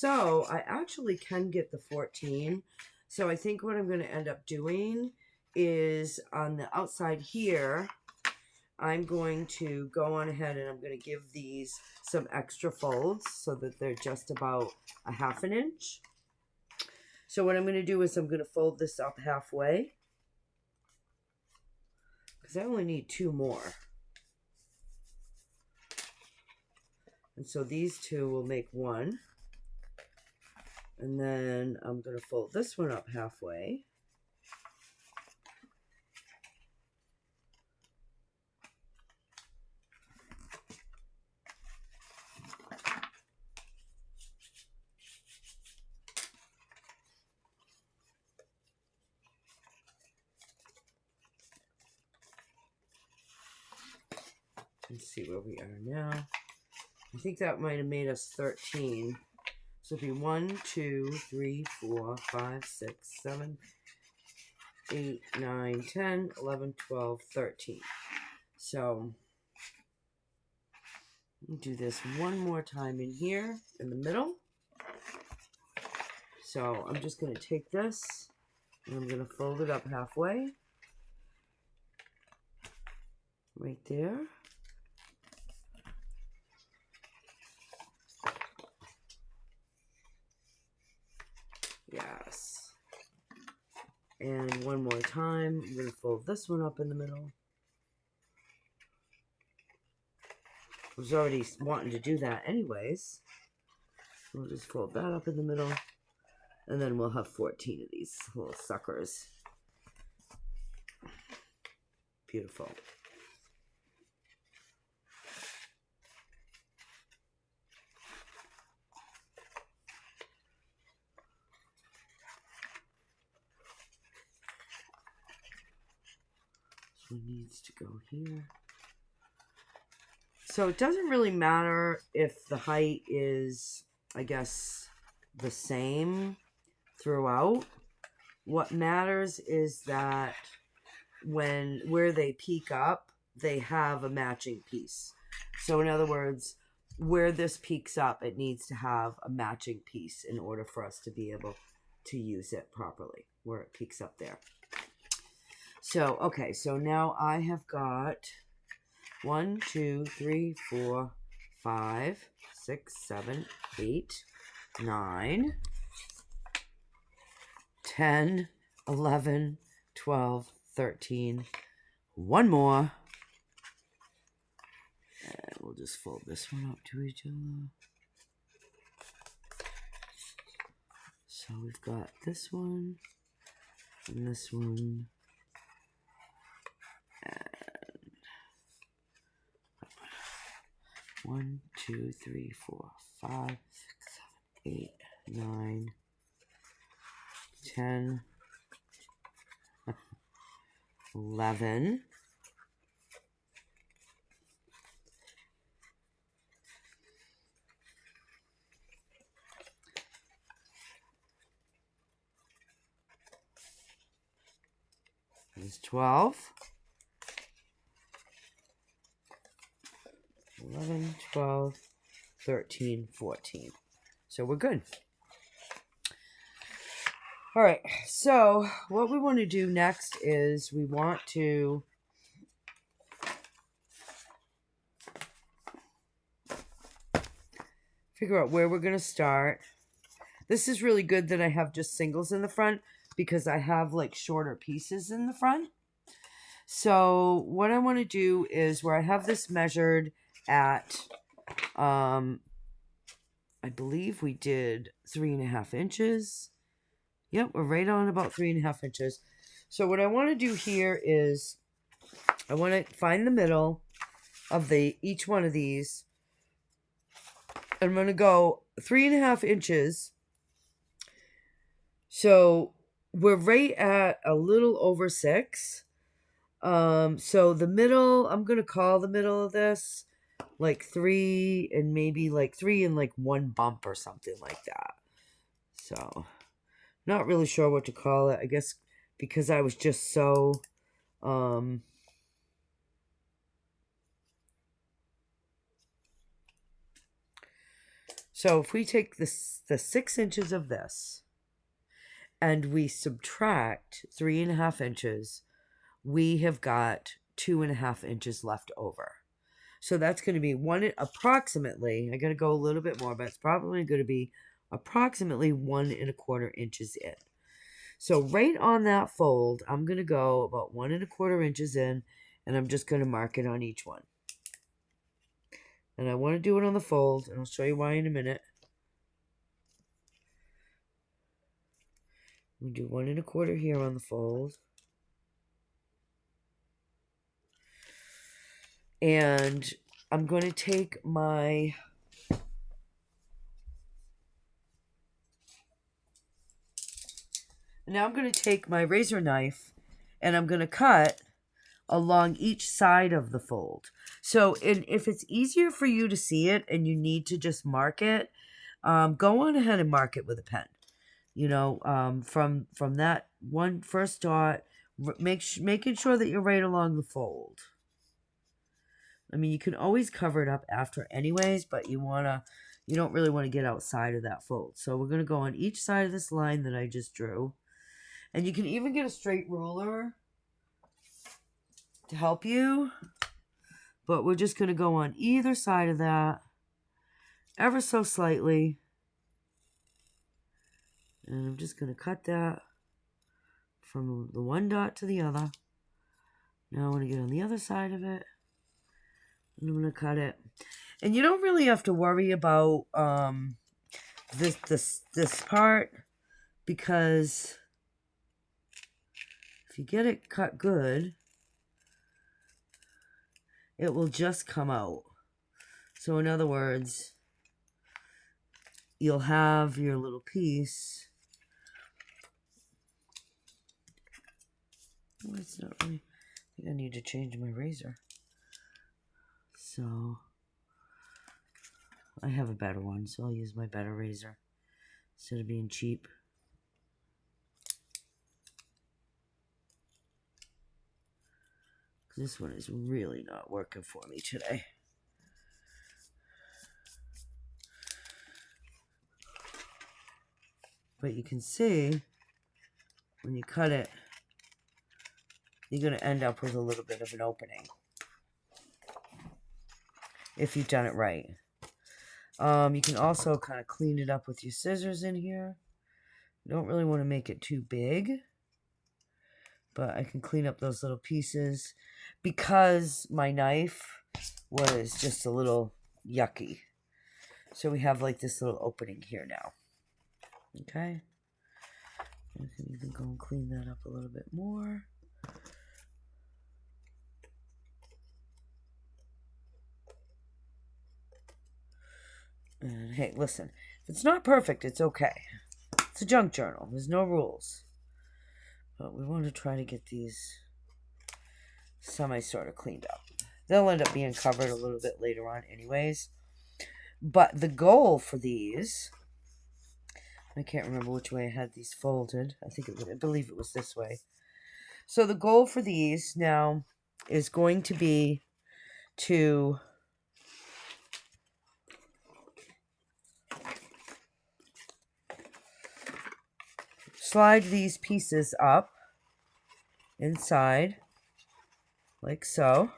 So I actually can get the 14. So I think what I'm going to end up doing is on the outside here, I'm going to go on ahead and I'm going to give these some extra folds so that they're just about a 1/2 inch. So what I'm going to do is I'm going to fold this up halfway because I only need 2 more. And so these 2 will make 1. And then I'm going to fold this one up halfway. Let's see where we are now. I think that might have made us 13. So it'd be 1, 2, 3, 4, 5, 6, 7, 8, 9, 10, 11, 12, 13. So we'll do this one more time in here in the middle. So I'm just going to take this and I'm going to fold it up halfway. Right there. Yes. And one more time, I'm going to fold this one up in the middle. I was already wanting to do that anyways. We'll just fold that up in the middle. And then we'll have 14 of these little suckers. Beautiful. Needs to go here. So it doesn't really matter if the height is, I guess, the same throughout. What matters is that where they peak up, they have a matching piece. So in other words, where this peaks up, it needs to have a matching piece in order for us to be able to use it properly, where it peaks up there. So, okay, so now I have got 1, 2, 3, 4, 5, 6, 7, 8, 9, 10, 11, 12, 13, 1 more. And we'll just fold this one up to each other. So we've got this one and this one. And 1, 2, 3, 4, 5, 6, 7, 8, 9, 10, 11. There's 12. 11, 12, 13, 14. So we're good. All right. So what we want to do next is we want to figure out where we're going to start. This is really good that I have just singles in the front because I have like shorter pieces in the front. So what I want to do is where I have this measured at, I believe we did 3.5 inches. Yep, we're right on about 3.5 inches. So what I want to do here is I want to find the middle of each one of these. I'm going to go 3.5 inches. So we're right at a little over 6. So the middle, I'm going to call the middle of this like 3 and maybe like 3 and like 1 bump or something like that. So not really sure what to call it. I guess because I was just so, So if we take the 6 inches of this and we subtract 3.5 inches, we have got 2.5 inches left over. So that's going to be approximately, I got to go a little bit more, but it's probably going to be approximately 1.25 inches in. So right on that fold, I'm going to go about 1.25 inches in, and I'm just going to mark it on each one. And I want to do it on the fold, and I'll show you why in a minute. We do 1.25 here on the fold. And I'm going to take my razor knife, and I'm going to cut along each side of the fold. So if it's easier for you to see it and you need to just mark it, go on ahead and mark it with a pen. You know, from that one first dot, making sure that you're right along the fold. I mean, you can always cover it up after anyways, but you don't really want to get outside of that fold. So we're going to go on each side of this line that I just drew. And you can even get a straight ruler to help you. But we're just going to go on either side of that ever so slightly. And I'm just going to cut that from the one dot to the other. Now I want to get on the other side of it. And I'm going to cut it. And you don't really have to worry about this part, because if you get it cut good, it will just come out. So in other words, you'll have your little piece. Oh, it's not really, I think I need to change my razor. So I have a better one, so I'll use my better razor instead of being cheap. This one is really not working for me today. But you can see when you cut it, you're going to end up with a little bit of an opening if you've done it right. You can also kind of clean it up with your scissors in here. You don't really want to make it too big, but I can clean up those little pieces because my knife was just a little yucky. So we have like this little opening here now. Okay. I can even go and clean that up a little bit more. And hey, listen, if it's not perfect, it's okay. It's a junk journal. There's no rules. But we want to try to get these sort of cleaned up. They'll end up being covered a little bit later on anyways. But the goal for these, I can't remember which way I had these folded. I believe it was this way. So the goal for these now is going to be to slide these pieces up inside, like so.